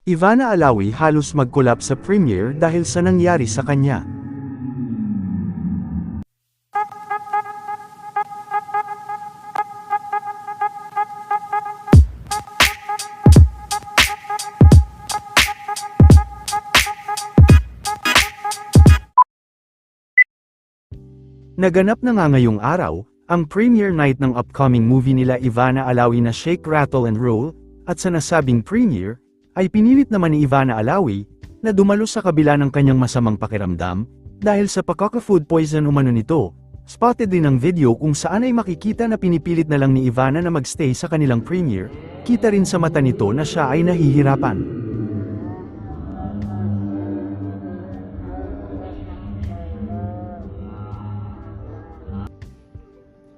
Ivana Alawi halos mag-collapse sa premiere dahil sa nangyari sa kanya. Naganap na nga ngayong araw, ang premiere night ng upcoming movie nila Ivana Alawi na Shake, Rattle and Roll, at sa nasabing premiere, ay pinilit naman ni Ivana Alawi, na dumalo sa kabila ng kanyang masamang pakiramdam, dahil sa pagkaka-food poison umano nito. Spotted din ang video kung saan ay makikita na pinipilit na lang ni Ivana na magstay sa kanilang premiere, kita rin sa mata nito na siya ay nahihirapan.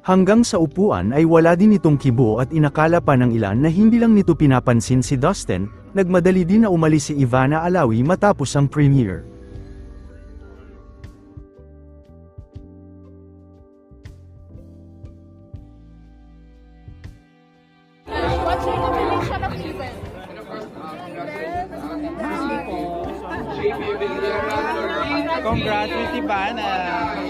Hanggang sa upuan ay wala din itong kibo at inakala pa ng ilan na hindi lang nito pinapansin si Dustin, nagmadali din na umalis si Ivana Alawi matapos ang premiere. What's your definition of event? Congrats, Miss Ivana.